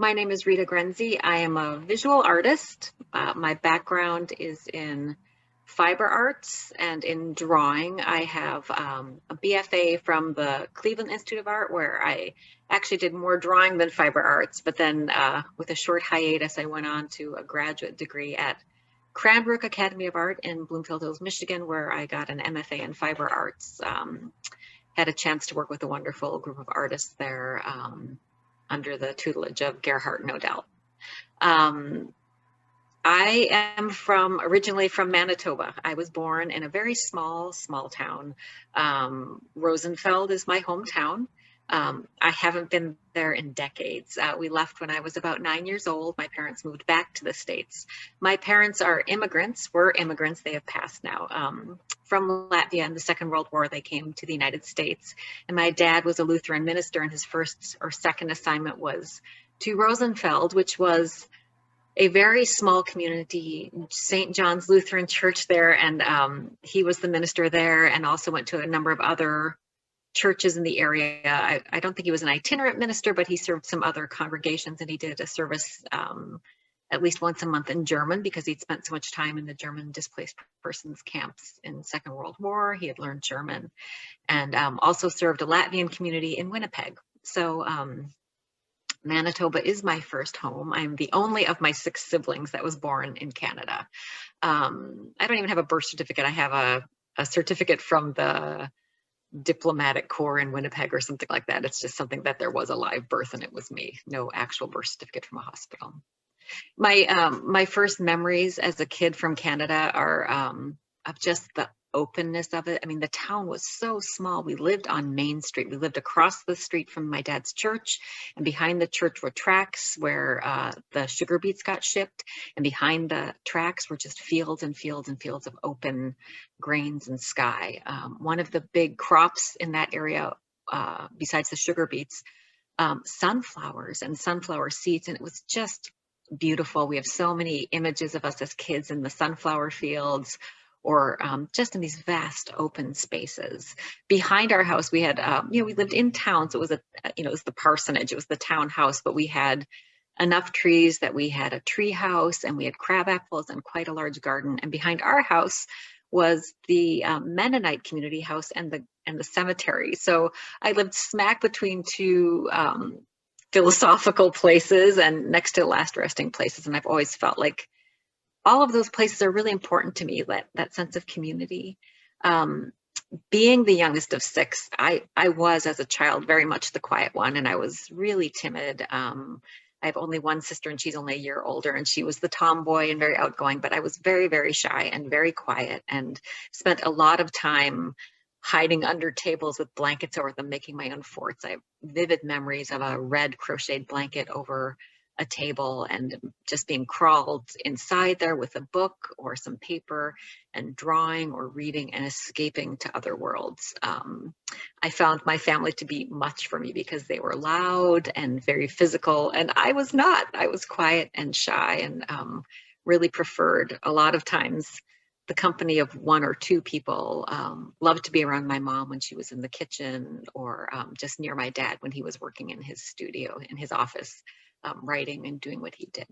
My name is Rita Grendze. I am a visual artist. My background is in fiber arts and in drawing. I have a BFA from the Cleveland Institute of Art, where I actually did more drawing than fiber arts, but then with a short hiatus, I went on to a graduate degree at Cranbrook Academy of Art in Bloomfield Hills, Michigan, where I got an MFA in fiber arts. Had a chance to work with a wonderful group of artists there under the tutelage of Gerhard Nodell. I am originally from Manitoba. I was born in a very small town. Rosenfeld is my hometown. I haven't been there in decades. We left when I was about 9 years old. My parents moved back to the States. My parents are immigrants, were immigrants, they have passed now. From Latvia in the Second World War, they came to the United States. And my dad was a Lutheran minister, and his first or second assignment was to Rosenfeld, which was a very small community, St. John's Lutheran Church there, and he was the minister there, and also went to a number of other churches in the area. I don't think he was an itinerant minister, but he served some other congregations, and he did a service at least once a month in German, because he'd spent so much time in the German displaced persons camps in the Second World War. He had learned German, and also served a Latvian community in Winnipeg. So Manitoba is my first home. I'm the only of my 6 siblings that was born in Canada. I don't even have a birth certificate. I have a certificate from the diplomatic corps in Winnipeg or something like that. It's just something that there was a live birth and it was me. No actual birth certificate from a hospital. My first memories as a kid from Canada are of just the openness of it. I mean, the town was so small. We lived on Main Street. We lived across the street from my dad's church, and behind the church were tracks where the sugar beets got shipped, and behind the tracks were just fields and fields and fields of open grains and sky. One of the big crops in that area, besides the sugar beets, sunflowers and sunflower seeds, and it was just beautiful. We have so many images of us as kids in the sunflower fields, or just in these vast open spaces. Behind our house, we had, we lived in town, so it was it was the parsonage, it was the town house, but we had enough trees that we had a tree house, and we had crab apples and quite a large garden. And behind our house was the Mennonite community house and the cemetery. So I lived smack between 2 philosophical places and next to last resting places. And I've always felt like all of those places are really important to me, that sense of community. Being the youngest of 6, I was, as a child, very much the quiet one, and I was really timid. I have only one sister, and she's only a year older, and she was the tomboy and very outgoing, but I was very, very shy and very quiet, and spent a lot of time hiding under tables with blankets over them, making my own forts. I have vivid memories of a red crocheted blanket over a table and just being crawled inside there with a book or some paper and drawing or reading and escaping to other worlds. I found my family to be much for me because they were loud and very physical, and I was not. I was quiet and shy, and really preferred a lot of times the company of 1 or 2 people. Loved to be around my mom when she was in the kitchen, or just near my dad when he was working in his studio, in his office, writing and doing what he did.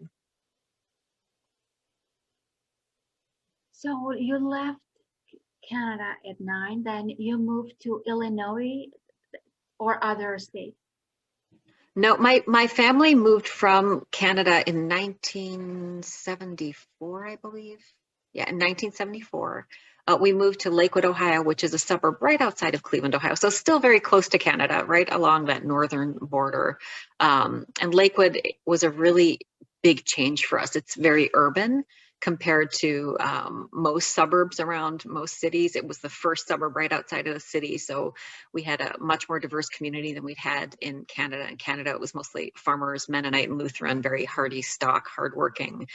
So you left Canada at 9, then you moved to Illinois or other states? No, my family moved from Canada in 1974, I believe. Yeah, in 1974. We moved to Lakewood, Ohio, which is a suburb right outside of Cleveland, Ohio. So still very close to Canada, right along that northern border. And Lakewood was a really big change for us. It's very urban compared to most suburbs around most cities. It was the first suburb right outside of the city. So we had a much more diverse community than we'd had in Canada. In Canada, it was mostly farmers, Mennonite and Lutheran, very hardy stock, hardworking.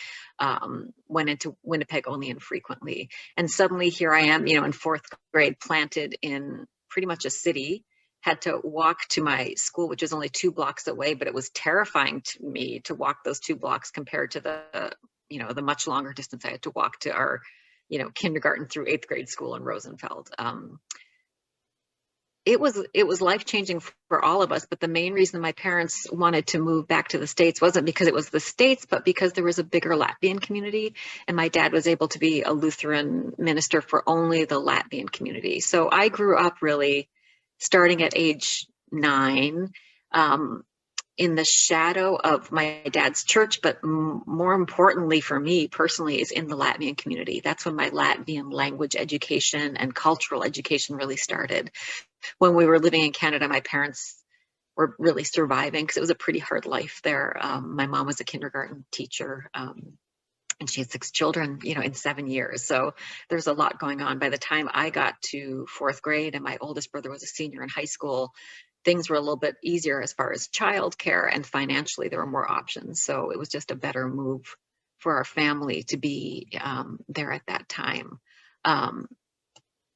Went into Winnipeg only infrequently. And suddenly here I am, in 4th grade, planted in pretty much a city. Had to walk to my school, which was only 2 blocks away, but it was terrifying to me to walk those 2 blocks compared to the much longer distance I had to walk to our, kindergarten through 8th grade school in Rosenfeld. it was life-changing for all of us, but the main reason my parents wanted to move back to the States wasn't because it was the States, but because there was a bigger Latvian community, and my dad was able to be a Lutheran minister for only the Latvian community. So I grew up really starting at age 9, um, in the shadow of my dad's church, but more importantly for me personally is in the Latvian community. That's when my Latvian language education and cultural education really started. When we were living in Canada, my parents were really surviving because it was a pretty hard life there. My mom was a kindergarten teacher, and she had 6 children, in 7 years. So there's a lot going on. By the time I got to 4th grade and my oldest brother was a senior in high school, things were a little bit easier as far as childcare, and financially there were more options. So it was just a better move for our family to be there at that time. Um,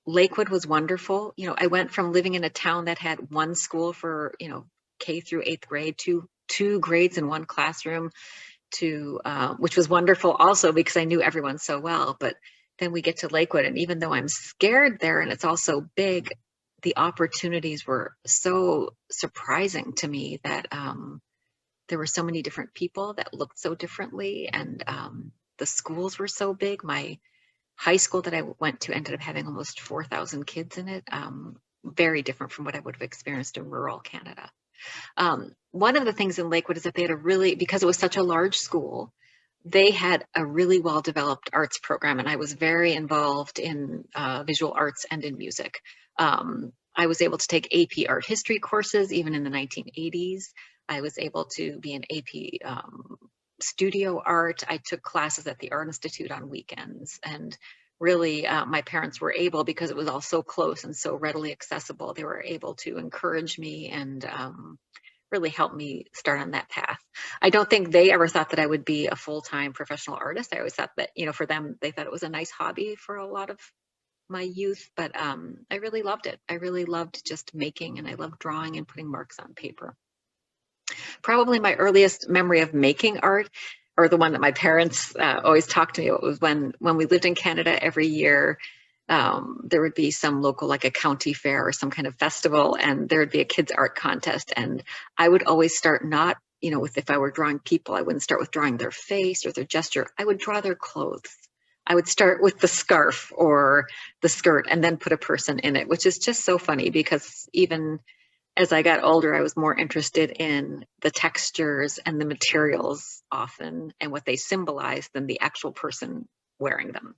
Lakewood was wonderful. I went from living in a town that had one school for, K through 8th grade, two grades in one classroom, to which was wonderful also because I knew everyone so well. But then we get to Lakewood, and even though I'm scared there and it's all so big, the opportunities were so surprising to me that there were so many different people that looked so differently, and the schools were so big. My high school that I went to ended up having almost 4,000 kids in it, very different from what I would have experienced in rural Canada. One of the things in Lakewood is that they had because it was such a large school, they had a really well-developed arts program, and I was very involved in visual arts and in music. I was able to take AP art history courses even in the 1980s. I was able to be an AP studio art. I took classes at the Art Institute on weekends, and really my parents were able, because it was all so close and so readily accessible, they were able to encourage me and really help me start on that path. I don't think they ever thought that I would be a full-time professional artist. I always thought that, for them, they thought it was a nice hobby for a lot of my youth, but I really loved it. I really loved just making, and I loved drawing and putting marks on paper. Probably my earliest memory of making art, or the one that my parents always talked to me about, was when we lived in Canada. Every year there would be some local, like a county fair or some kind of festival, and there would be a kids art contest, and I would always start not, if I were drawing people, I wouldn't start with drawing their face or their gesture. I would draw their clothes. I would start with the scarf or the skirt and then put a person in it, which is just so funny because even as I got older, I was more interested in the textures and the materials often and what they symbolize than the actual person wearing them.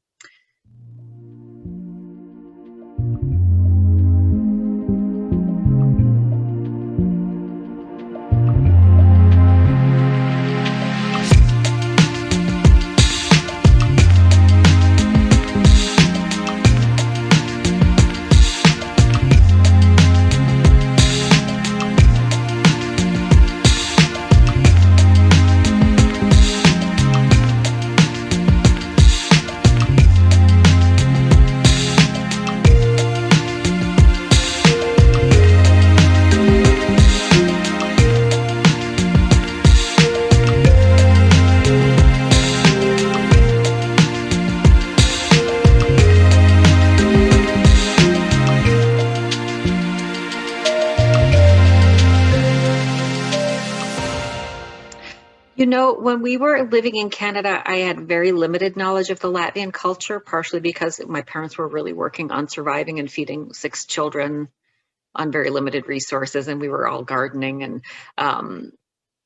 When we were living in Canada, I had very limited knowledge of the Latvian culture, partially because my parents were really working on surviving and feeding 6 children on very limited resources, and we were all gardening, and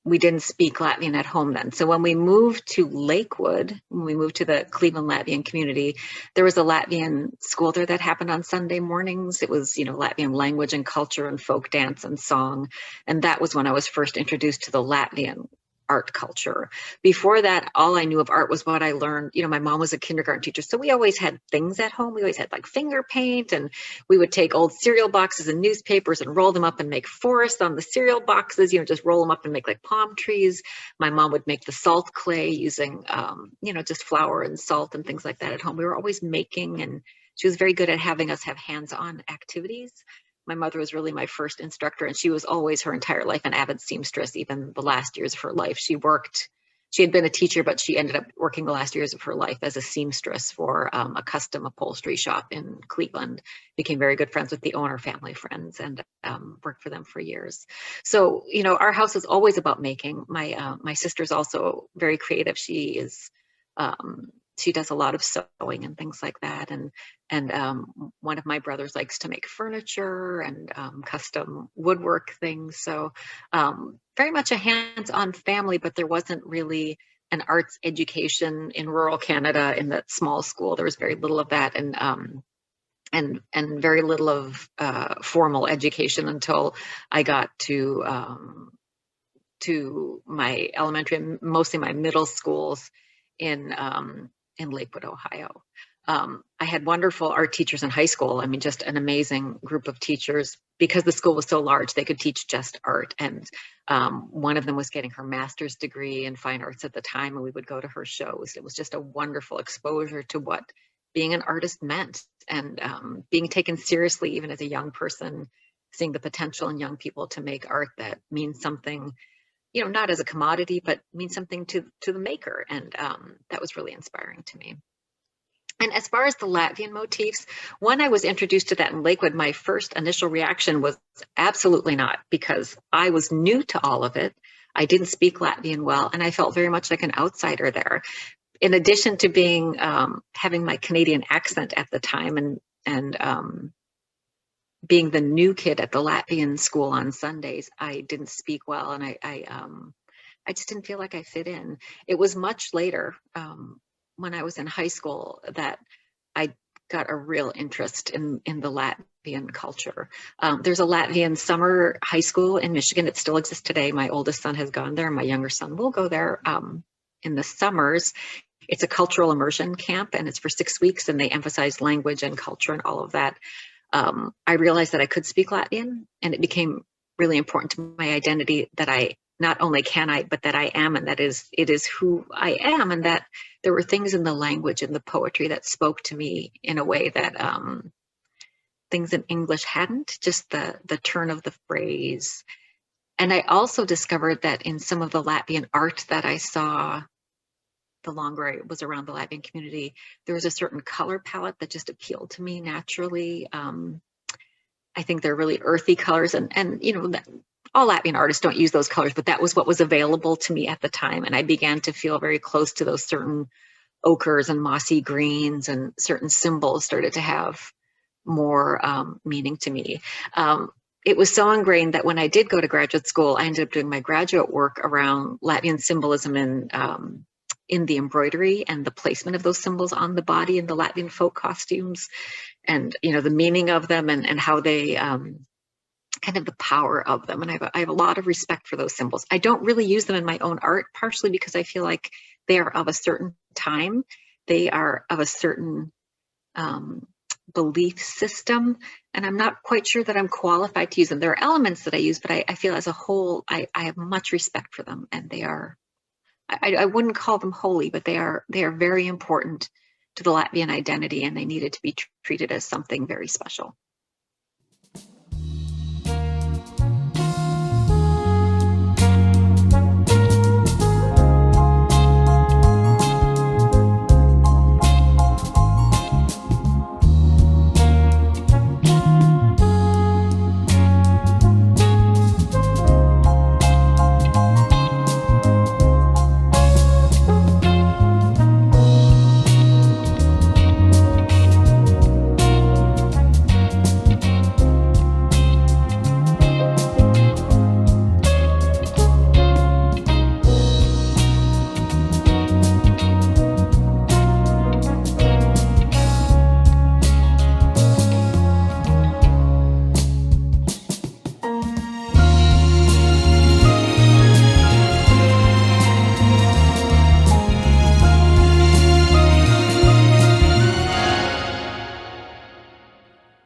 we didn't speak Latvian at home then. So when we moved to Lakewood, when we moved to the Cleveland Latvian community, there was a Latvian school there that happened on Sunday mornings. It was, Latvian language and culture and folk dance and song. And that was when I was first introduced to the Latvian art culture. Before that, all I knew of art was what I learned. My mom was a kindergarten teacher, so we always had things at home. We always had like finger paint, and we would take old cereal boxes and newspapers and roll them up and make forests on the cereal boxes, just roll them up and make like palm trees. My mom would make the salt clay using, just flour and salt and things like that at home. We were always making, and she was very good at having us have hands-on activities. My mother was really my first instructor, and she was always her entire life an avid seamstress, even the last years of her life. She worked she had been a teacher, but she ended up working the last years of her life as a seamstress for a custom upholstery shop in Cleveland. Became very good friends with the owner, family friends, and worked for them for years. So, you know, our house is always about making. My sister's also very creative. She does a lot of sewing and things like that. And one of my brothers likes to make furniture and custom woodwork things. So very much a hands-on family, but there wasn't really an arts education in rural Canada in that small school. There was very little of that, and very little of formal education until I got to my elementary and mostly my middle schools in Lakewood, Ohio. I had wonderful art teachers in high school. I mean, just an amazing group of teachers. Because the school was so large, they could teach just art. And one of them was getting her master's degree in fine arts at the time, and we would go to her shows. It was just a wonderful exposure to what being an artist meant, and being taken seriously even as a young person, seeing the potential in young people to make art that means something, you know, not as a commodity, but means something to the maker. And that was really inspiring to me. And as far as the Latvian motifs, when I was introduced to that in Lakewood, my first initial reaction was absolutely not, because I was new to all of it. I didn't speak Latvian well, and I felt very much like an outsider there. In addition to being having my Canadian accent at the time, and being the new kid at the Latvian school on Sundays, I didn't speak well, and I just didn't feel like I fit in. It was much later, when I was in high school, that I got a real interest in the Latvian culture. There's a Latvian summer high school in Michigan. It still exists today. My oldest son has gone there. My younger son will go there in the summers. It's a cultural immersion camp, and it's for 6 weeks, and they emphasize language and culture and all of that. I realized that I could speak Latvian, and it became really important to my identity that I not only can I, but that I am, and that it is who I am, and that there were things in the language and the poetry that spoke to me in a way that things in English hadn't, just the turn of the phrase. And I also discovered that in some of the Latvian art that I saw, the longer I was around the Latvian community, there was a certain color palette that just appealed to me naturally. I think they're really earthy colors, and you know, all Latvian artists don't use those colors, but that was what was available to me at the time. And I began to feel very close to those certain ochres and mossy greens, and certain symbols started to have more meaning to me. It was so ingrained that when I did go to graduate school, I ended up doing my graduate work around Latvian symbolism in the embroidery and the placement of those symbols on the body in the Latvian folk costumes, and you know, the meaning of them, and how they kind of the power of them. And I have a lot of respect for those symbols. I don't really use them in my own art, partially because I feel like they are of a certain time. They are of a certain belief system, and I'm not quite sure that I'm qualified to use them. There are elements that I use, but I feel as a whole, I have much respect for them, and they are, I wouldn't call them holy, but they are very important to the Latvian identity, and they needed to be treated as something very special.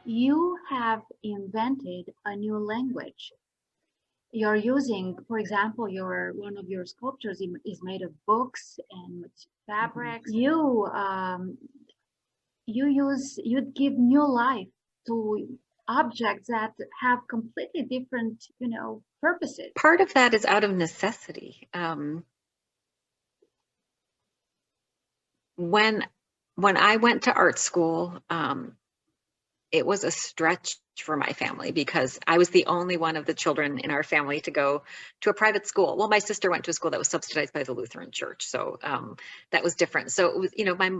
You have invented a new language. You're using, for example, one of your sculptures is made of books and fabrics. You give new life to objects that have completely different, purposes. Part of that is out of necessity. when when I went to art school, it was a stretch for my family because I was the only one of the children in our family to go to a private school. Well, my sister went to a school that was subsidized by the Lutheran Church, so that was different. So it was,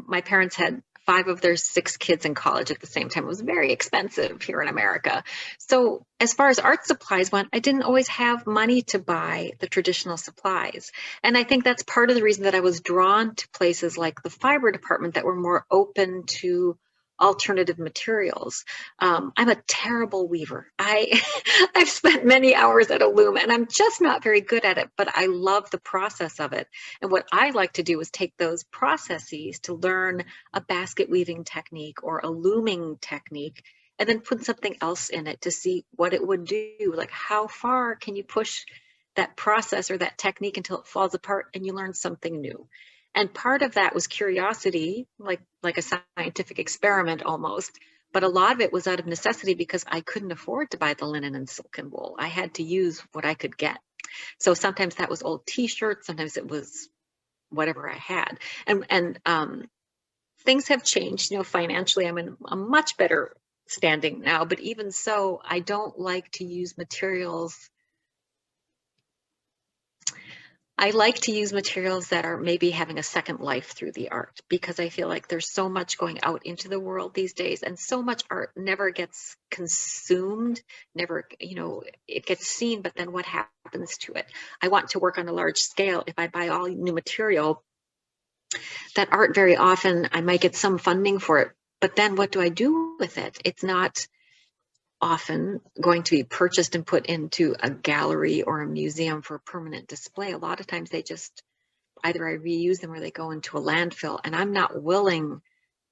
my parents had 5 of their 6 kids in college at the same time. It was very expensive here in America. So as far as art supplies went, I didn't always have money to buy the traditional supplies. And I think that's part of the reason that I was drawn to places like the fiber department that were more open to alternative materials. I'm a terrible weaver. I've spent many hours at a loom and I'm just not very good at it, but I love the process of it. And what I like to do is take those processes to learn a basket weaving technique or a looming technique and then put something else in it to see what it would do. Like how far can you push that process or that technique until it falls apart and you learn something new. And part of that was curiosity, like a scientific experiment almost. But a lot of it was out of necessity because I couldn't afford to buy the linen and silk and wool. I had to use what I could get. So sometimes that was old T-shirts, sometimes it was whatever I had. And things have changed. Financially, I'm in a much better standing now. But even so, I don't like to use materials. I like to use materials that are maybe having a second life through the art because I feel like there's so much going out into the world these days and so much art never gets consumed, never, it gets seen, but then what happens to it? I want to work on a large scale. If I buy all new material, that art very often, I might get some funding for it, but then what do I do with it? It's not often going to be purchased and put into a gallery or a museum for permanent display. A lot of times they just either I reuse them or they go into a landfill, and I'm not willing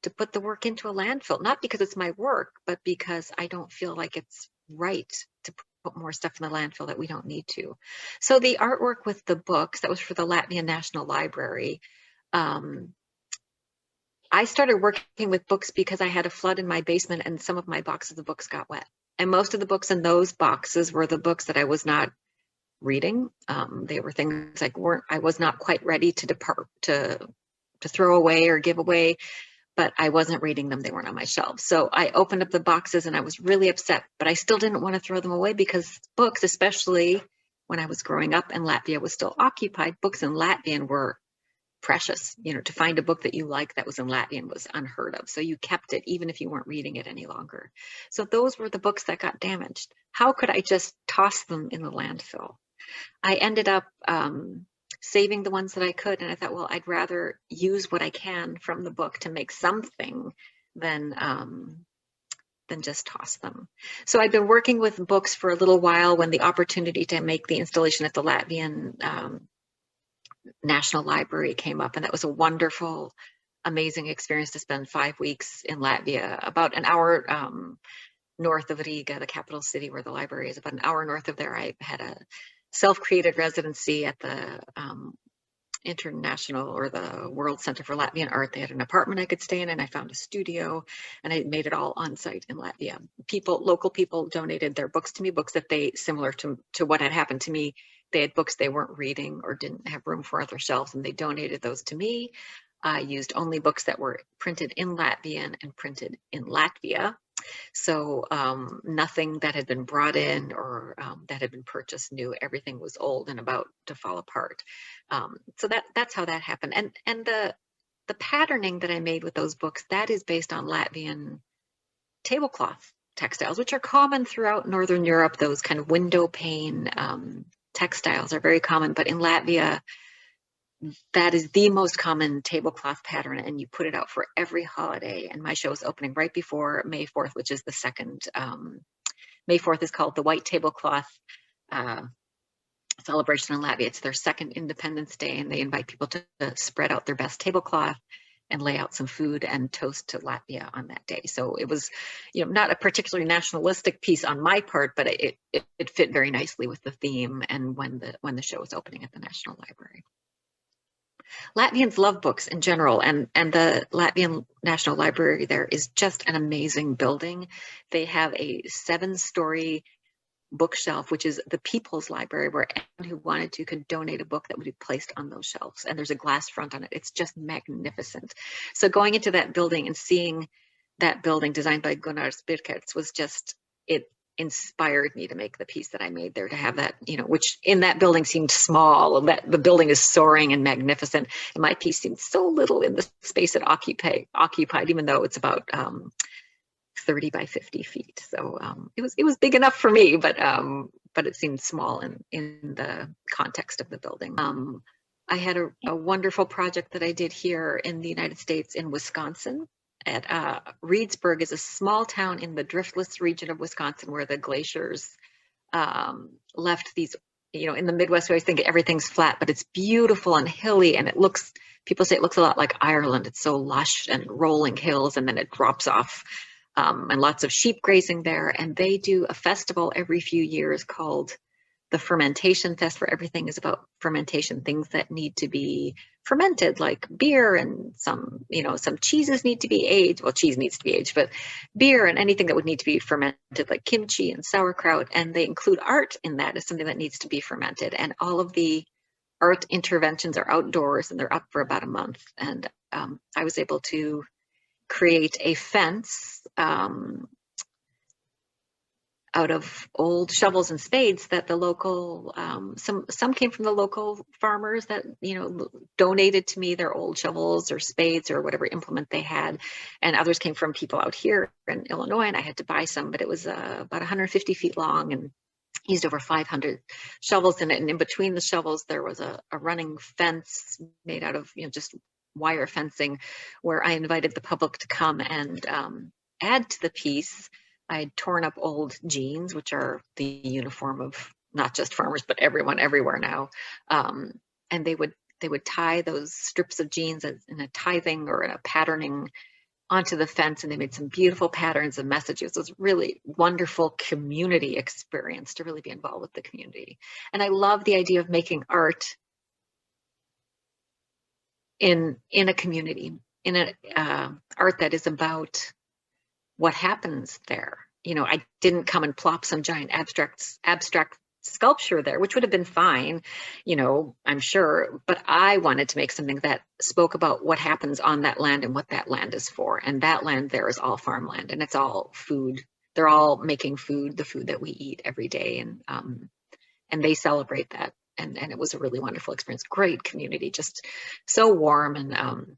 to put the work into a landfill, not because it's my work, but because I don't feel like it's right to put more stuff in the landfill that we don't need to. So the artwork with the books, that was for the Latvian National Library. I started working with books because I had a flood in my basement and some of my boxes of books got wet. And most of the books in those boxes were the books that I was not reading. They were things I was not quite ready to depart to throw away or give away, but I wasn't reading them. They weren't on my shelves. So I opened up the boxes and I was really upset, but I still didn't want to throw them away because books, especially when I was growing up and Latvia was still occupied, books in Latvian were precious. To find a book that you like that was in Latvian was unheard of. So you kept it even if you weren't reading it any longer. So those were the books that got damaged. How could I just toss them in the landfill? I ended up saving the ones that I could. And I thought, well, I'd rather use what I can from the book to make something than just toss them. So I've been working with books for a little while when the opportunity to make the installation at the Latvian National Library came up, and that was a wonderful, amazing experience to spend 5 weeks in Latvia, about an hour north of Riga, the capital city where the library is. About an hour north of there, I had a self-created residency at the International or the World Center for Latvian Art. They had an apartment I could stay in, and I found a studio, and I made it all on site in Latvia. Local people donated their books to me, books that they, similar to what had happened to me, they had books they weren't reading or didn't have room for other shelves, and they donated those to me. I used only books that were printed in Latvian and printed in Latvia. So nothing that had been brought in or that had been purchased new. Everything was old and about to fall apart. So that's how that happened. And the patterning that I made with those books, that is based on Latvian tablecloth textiles, which are common throughout Northern Europe. Those kind of window pane textiles are very common, but in Latvia, that is the most common tablecloth pattern, and you put it out for every holiday. And my show is opening right before May 4th, which is the second. May 4th is called the White Tablecloth celebration in Latvia. It's their second Independence Day, and they invite people to spread out their best tablecloth and lay out some food and toast to Latvia on that day. So it was, not a particularly nationalistic piece on my part, but it fit very nicely with the theme and when the show was opening at the National Library. Latvians love books in general, and the Latvian National Library there is just an amazing building. They have a 7-story bookshelf, which is the People's Library, where anyone who wanted to could donate a book that would be placed on those shelves. And there's a glass front on it. It's just magnificent. So going into that building and seeing that building designed by Gunnar Birkerts was just, it inspired me to make the piece that I made there, to have that, you know, which in that building seemed small, and that the building is soaring and magnificent. And my piece seemed so little in the space it occupied, even though it's about 30 by 50 feet. So it was big enough for me, but it seemed small in the context of the building. I had a wonderful project that I did here in the United States, in Wisconsin. At Reedsburg is a small town in the driftless region of Wisconsin, where the glaciers left these, you know, in the Midwest, we always think everything's flat, but it's beautiful and hilly, and it looks, people say it looks a lot like Ireland. It's so lush and rolling hills, and then it drops off, and lots of sheep grazing there. And they do a festival every few years called the Fermentation Fest, where everything is about fermentation, things that need to be fermented, like beer, and some, you know, some cheeses need to be aged. Well, cheese needs to be aged, but beer and anything that would need to be fermented, like kimchi and sauerkraut. And they include art in that as something that needs to be fermented. And all of the art interventions are outdoors, and they're up for about a month. And I was able to create a fence out of old shovels and spades that the local, some came from the local farmers that, you know, donated to me their old shovels or spades or whatever implement they had. And others came from people out here in Illinois, and I had to buy some, but it was about 150 feet long and used over 500 shovels in it. And in between the shovels, there was a running fence made out of, you know, just wire fencing, where I invited the public to come and add to the piece. I'd torn up old jeans, which are the uniform of not just farmers, but everyone everywhere now. And they would tie those strips of jeans in a tithing or in a patterning onto the fence, and they made some beautiful patterns and messages. It was a really wonderful community experience to really be involved with the community. And I love the idea of making art in a community, in an art that is about what happens there. You know, I didn't come and plop some giant abstract sculpture there, which would have been fine, you know, I'm sure, but I wanted to make something that spoke about what happens on that land and what that land is for. And that land there is all farmland, and it's all food. They're all making food, the food that we eat every day, and they celebrate that. And it was a really wonderful experience. Great community, just so warm. And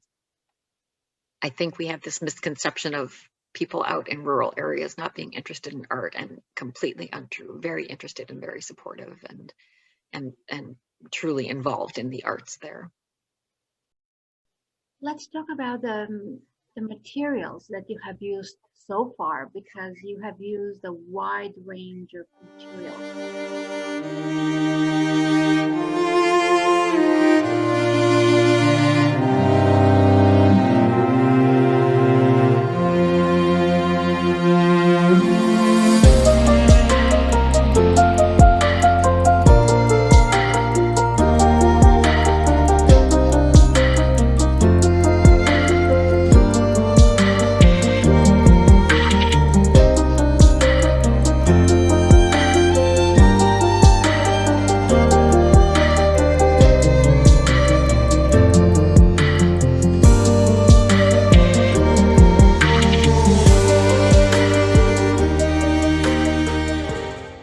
I think we have this misconception of people out in rural areas not being interested in art, and completely untrue. Very interested and very supportive, and truly involved in the arts there. Let's talk about the materials that you have used so far, because you have used a wide range of materials.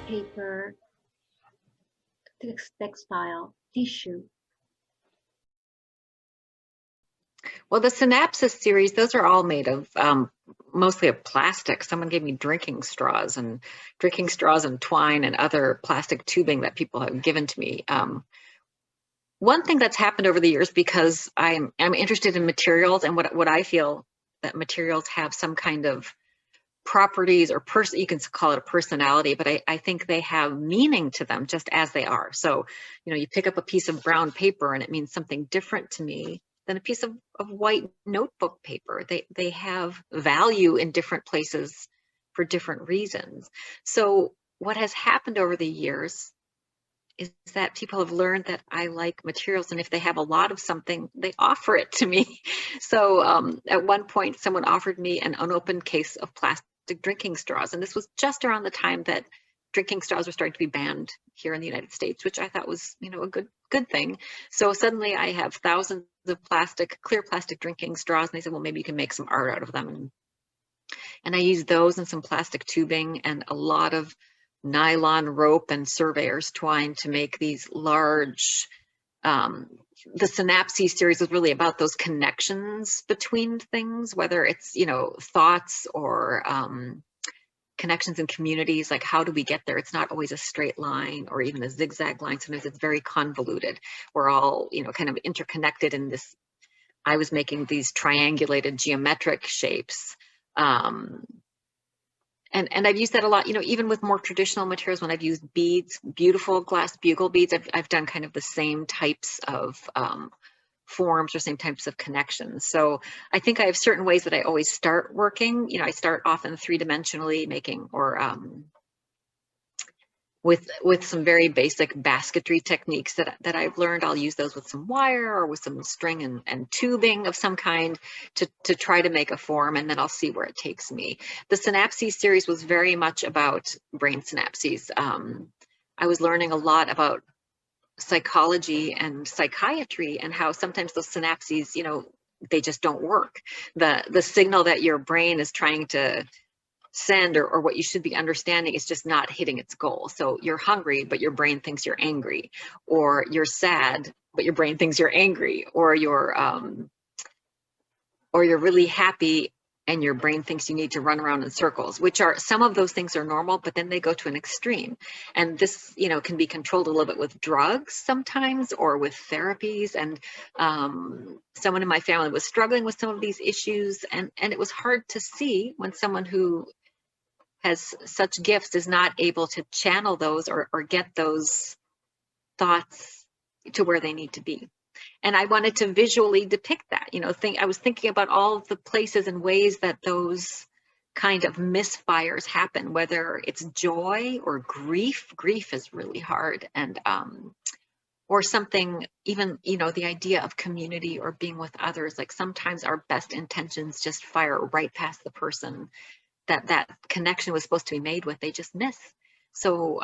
Paper, textile, tissue. Well, the Synapses series, those are all made of mostly of plastic. Someone gave me drinking straws and twine and other plastic tubing that people have given to me. One thing that's happened over the years, because I'm interested in materials, and what I feel that materials have some kind of properties, or you can call it a personality, but I think they have meaning to them just as they are. So, you know, you pick up a piece of brown paper and it means something different to me than a piece of white notebook paper. They have value in different places for different reasons. So what has happened over the years is that people have learned that I like materials, and if they have a lot of something, they offer it to me. So at one point, someone offered me an unopened case of plastic drinking straws, and this was just around the time that drinking straws were starting to be banned here in the United States, which I thought was, you know, a good thing. So suddenly I have thousands of clear plastic drinking straws, and they said, well, maybe you can make some art out of them. And I used those and some plastic tubing and a lot of nylon rope and surveyor's twine to make these large, the Synapses series was really about those connections between things, whether it's, you know, thoughts or connections in communities, like how do we get there? It's not always a straight line or even a zigzag line. Sometimes it's very convoluted. We're all, you know, kind of interconnected in this. I was making these triangulated geometric shapes. And I've used that a lot, you know, even with more traditional materials, when I've used beads, beautiful glass bugle beads, I've done kind of the same types of forms or same types of connections. So I think I have certain ways that I always start working. You know, I start often three-dimensionally making, or with some very basic basketry techniques that I've learned. I'll use those with some wire or with some string and tubing of some kind to try to make a form, and then I'll see where it takes me. The Synapses series was very much about brain synapses. I was learning a lot about psychology and psychiatry and how sometimes those synapses, you know, they just don't work. The signal that your brain is trying to send or what you should be understanding is just not hitting its goal. So you're hungry, but your brain thinks you're angry, or you're sad, but your brain thinks you're angry, or you're really happy and your brain thinks you need to run around in circles, which are, some of those things are normal, but then they go to an extreme. And this, you know, can be controlled a little bit with drugs sometimes, or with therapies. And someone in my family was struggling with some of these issues, and it was hard to see when someone who has such gifts is not able to channel those or get those thoughts to where they need to be. And I wanted to visually depict that, you know, I was thinking about all of the places and ways that those kind of misfires happen, whether it's joy or grief. Grief is really hard, and or something, even, you know, the idea of community or being with others. Like sometimes our best intentions just fire right past the person that connection was supposed to be made with, they just miss. So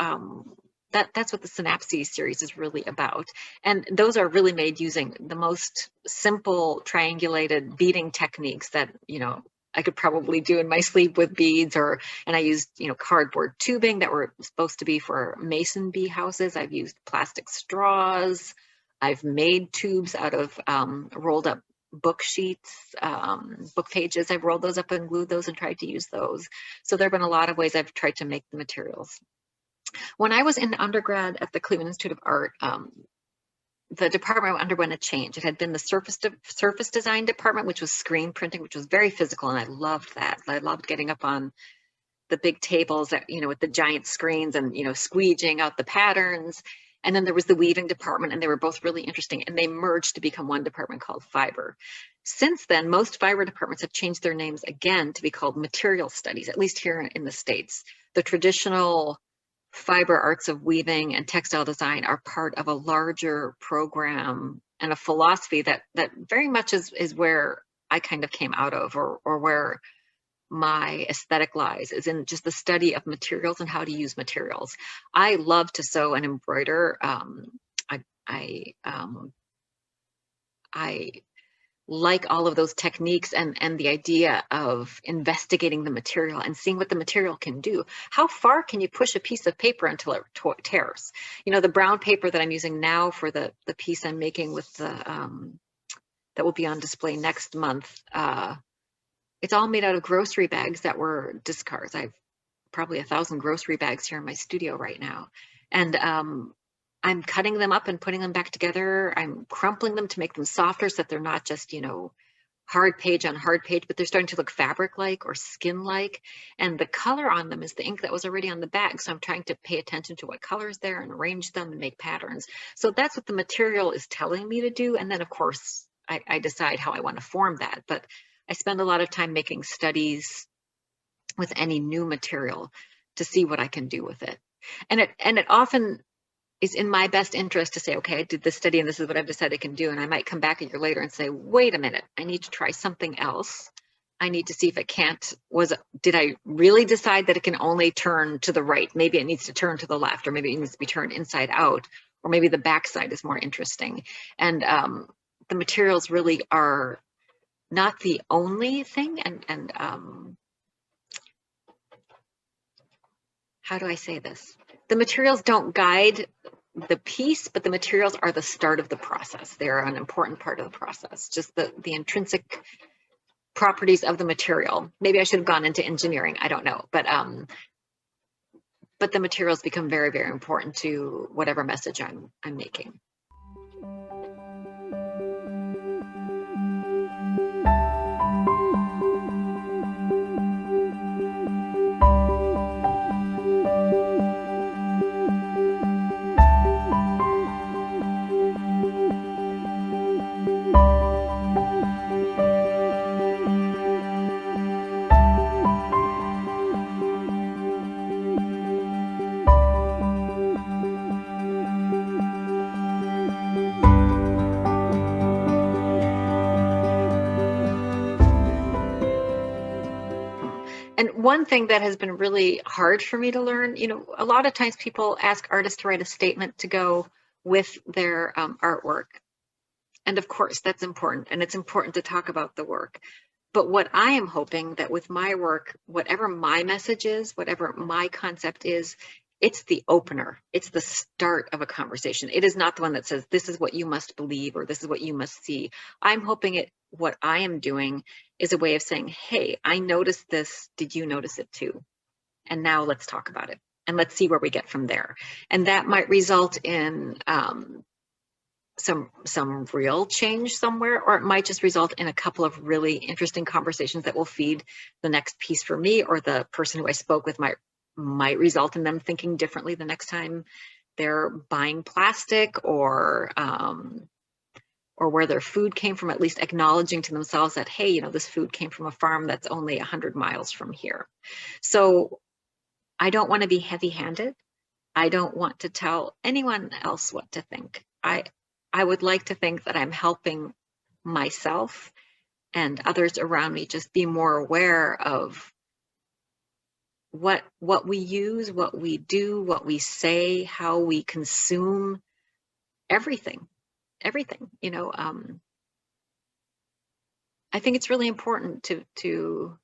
that's what the Synapses series is really about. And those are really made using the most simple triangulated beading techniques that, you know, I could probably do in my sleep with beads, and I used, you know, cardboard tubing that were supposed to be for mason bee houses. I've used plastic straws. I've made tubes out of rolled up book sheets, book pages. I've rolled those up and glued those and tried to use those. So there have been a lot of ways I've tried to make the materials. When I was in undergrad at the Cleveland Institute of Art, the department underwent a change. It had been the surface design department, which was screen printing, which was very physical, and I loved that. I loved getting up on the big tables, that, you know, with the giant screens and, you know, squeegeeing out the patterns. And then there was the weaving department, and they were both really interesting, and they merged to become one department called fiber. Since then, most fiber departments have changed their names again to be called material studies, at least here in the States. The traditional fiber arts of weaving and textile design are part of a larger program and a philosophy that very much is where I kind of came out of, or where my aesthetic lies, is in just the study of materials and how to use materials. I love to sew and embroider. I like all of those techniques and the idea of investigating the material and seeing what the material can do. How far can you push a piece of paper until it tears? You know, the brown paper that I'm using now for the piece I'm making with the that will be on display next month. It's all made out of grocery bags that were discards. I've probably 1,000 grocery bags here in my studio right now. And I'm cutting them up and putting them back together. I'm crumpling them to make them softer so that they're not just, you know, hard page on hard page, but they're starting to look fabric-like or skin-like. And the color on them is the ink that was already on the bag. So I'm trying to pay attention to what color is there and arrange them and make patterns. So that's what the material is telling me to do. And then, of course, I decide how I want to form that. But I spend a lot of time making studies with any new material to see what I can do with it. And it often is in my best interest to say, okay, I did this study and this is what I've decided I can do. And I might come back a year later and say, wait a minute, I need to try something else I need to see if it can't, did I really decide that it can only turn to the right? Maybe it needs to turn to the left, or maybe it needs to be turned inside out, or maybe the backside is more interesting. And the materials really are not the only thing. And how do I say this? The materials don't guide the piece, but the materials are the start of the process. They're an important part of the process, just the intrinsic properties of the material. Maybe I should have gone into engineering, I don't know, but the materials become very, very important to whatever message I'm making. And one thing that has been really hard for me to learn, you know, a lot of times people ask artists to write a statement to go with their artwork. And of course, that's important. And it's important to talk about the work. But what I am hoping that with my work, whatever my message is, whatever my concept is, it's the opener. It's the start of a conversation. It is not the one that says, this is what you must believe, or this is what you must see. I'm hoping what I am doing is a way of saying, hey, I noticed this. Did you notice it too? And now let's talk about it. And let's see where we get from there. And that might result in some real change somewhere, or it might just result in a couple of really interesting conversations that will feed the next piece for me, or the person who I spoke with might result in them thinking differently the next time they're buying plastic, or where their food came from, at least acknowledging to themselves that, hey, you know, this food came from a farm that's only 100 miles from here. So I don't want to be heavy-handed. I don't want to tell anyone else what to think. I would like to think that I'm helping myself and others around me just be more aware of what we use, what we do, what we say, how we consume everything, you know. I think it's really important to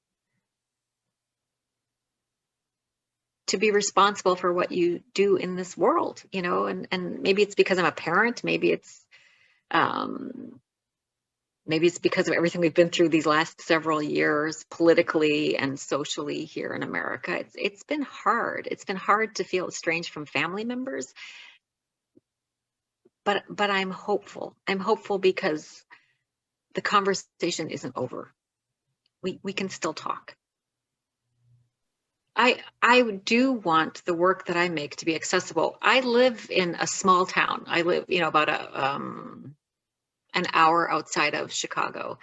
be responsible for what you do in this world, you know, and maybe it's because I'm a parent, maybe it's because of everything we've been through these last several years, politically and socially here in America. It's been hard. It's been hard to feel estranged from family members, but I'm hopeful. I'm hopeful because the conversation isn't over. We can still talk. I do want the work that I make to be accessible. I live in a small town. I live, you know, about an hour outside of Chicago,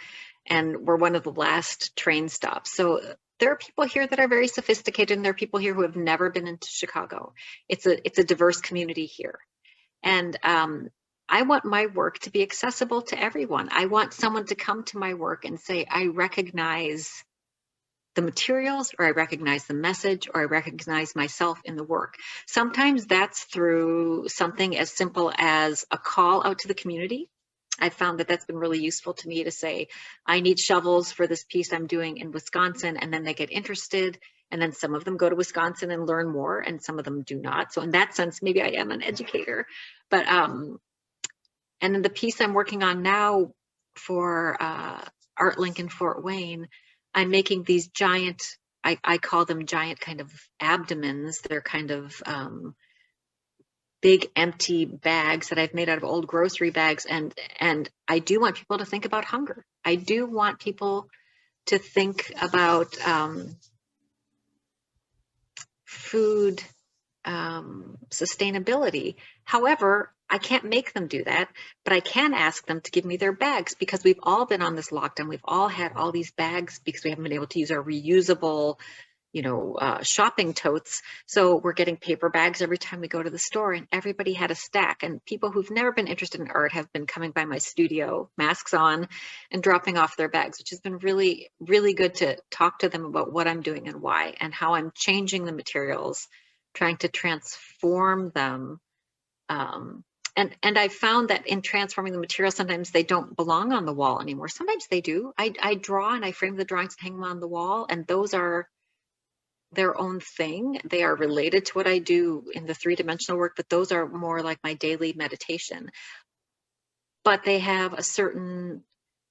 and we're one of the last train stops. So there are people here that are very sophisticated, and there are people here who have never been into Chicago. It's a diverse community here. And I want my work to be accessible to everyone. I want someone to come to my work and say, I recognize the materials, or I recognize the message, or I recognize myself in the work. Sometimes that's through something as simple as a call out to the community. I've found that that's been really useful to me to say, I need shovels for this piece I'm doing in Wisconsin, and then they get interested, and then some of them go to Wisconsin and learn more, and some of them do not. So in that sense, maybe I am an educator. But and then the piece I'm working on now for ArtLink in Fort Wayne, I'm making these giant, I call them giant kind of abdomens. They're kind of big empty bags that I've made out of old grocery bags. And I do want people to think about hunger. I do want people to think about food sustainability. However, I can't make them do that, but I can ask them to give me their bags, because we've all been on this lockdown. We've all had all these bags because we haven't been able to use our reusable shopping totes. So we're getting paper bags every time we go to the store, and everybody had a stack. And people who've never been interested in art have been coming by my studio, masks on, and dropping off their bags, which has been really, really good to talk to them about what I'm doing and why, and how I'm changing the materials, trying to transform them. And I found that in transforming the material, sometimes they don't belong on the wall anymore. Sometimes they do. I draw and I frame the drawings and hang them on the wall, and those are their own thing. They are related to what I do in the three-dimensional work, but those are more like my daily meditation. But they have a certain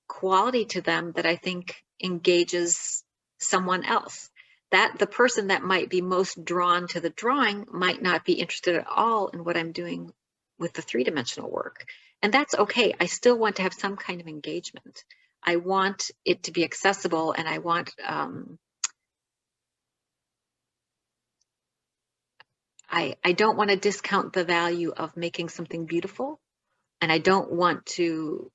quality to them that I think engages someone else. That the person that might be most drawn to the drawing might not be interested at all in what I'm doing with the three-dimensional work. And that's okay. I still want to have some kind of engagement. I want it to be accessible, and I want I don't want to discount the value of making something beautiful, and I don't want to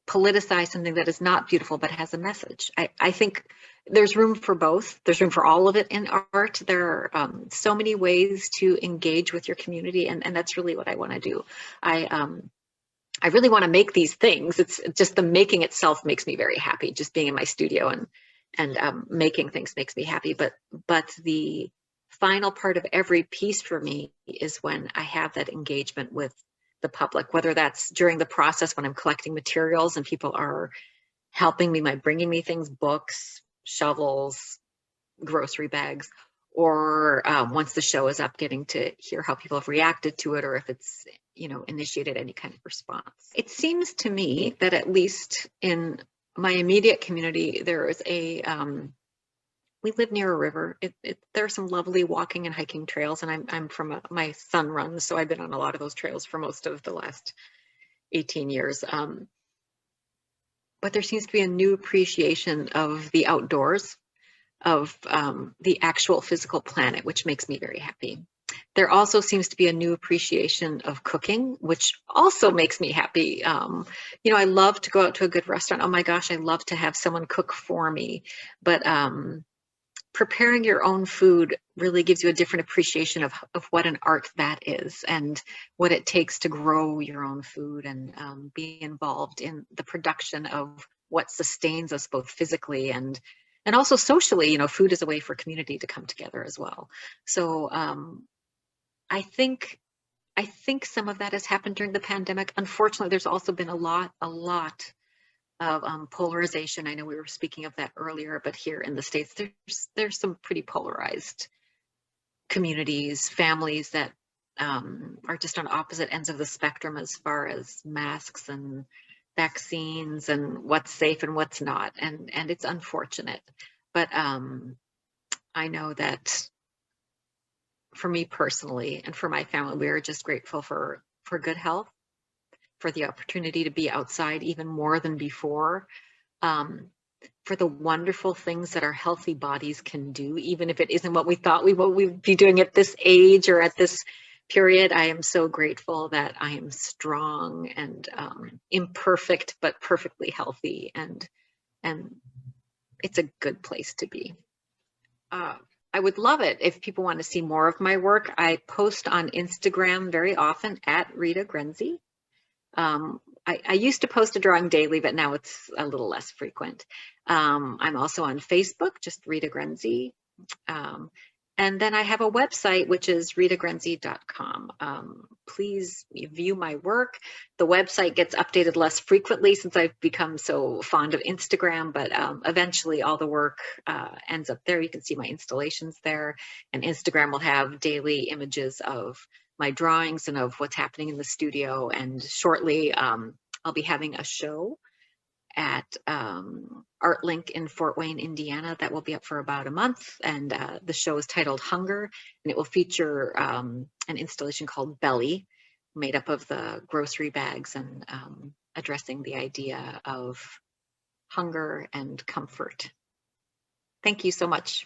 politicize something that is not beautiful but has a message. I think there's room for both. There's room for all of it in art. There are so many ways to engage with your community, and that's really what I want to do. I really want to make these things. It's just the making itself makes me very happy. Just being in my studio and making things makes me happy. But the final part of every piece for me is when I have that engagement with the public, whether that's during the process when I'm collecting materials and people are helping me by bringing me things, books, shovels, grocery bags, or once the show is up, getting to hear how people have reacted to it, or if it's initiated any kind of response. It seems to me that at least in my immediate community, there is we live near a river. There are some lovely walking and hiking trails, and I'm from my son runs, so I've been on a lot of those trails for most of the last 18 years. But there seems to be a new appreciation of the outdoors, of the actual physical planet, which makes me very happy. There also seems to be a new appreciation of cooking, which also makes me happy. I love to go out to a good restaurant. Oh my gosh, I love to have someone cook for me. But preparing your own food really gives you a different appreciation of what an art that is, and what it takes to grow your own food, and be involved in the production of what sustains us both physically and also socially. Food is a way for community to come together as well. So I think some of that has happened during the pandemic. Unfortunately, there's also been a lot of polarization. I know we were speaking of that earlier, but here in the States, there's some pretty polarized communities, families that are just on opposite ends of the spectrum as far as masks and vaccines and what's safe and what's not. And it's unfortunate. But I know that for me personally and for my family, we are just grateful for good health, for the opportunity to be outside even more than before, for the wonderful things that our healthy bodies can do, even if it isn't what we thought we'd be doing at this age or at this period. I am so grateful that I am strong and imperfect, but perfectly healthy, and it's a good place to be. I would love it if people want to see more of my work. I post on Instagram very often at Rita Grendze. I used to post a drawing daily, but now it's a little less frequent. I'm also on Facebook, just Rita Grendze. And then I have a website, which is ritagrenze.com. Please view my work. The website gets updated less frequently since I've become so fond of Instagram, but eventually all the work ends up there. You can see my installations there, and Instagram will have daily images of my drawings and of what's happening in the studio. And shortly, I'll be having a show at ArtLink in Fort Wayne, Indiana. That will be up for about a month, and the show is titled Hunger, and it will feature an installation called Belly, made up of the grocery bags, and addressing the idea of hunger and comfort. Thank you so much.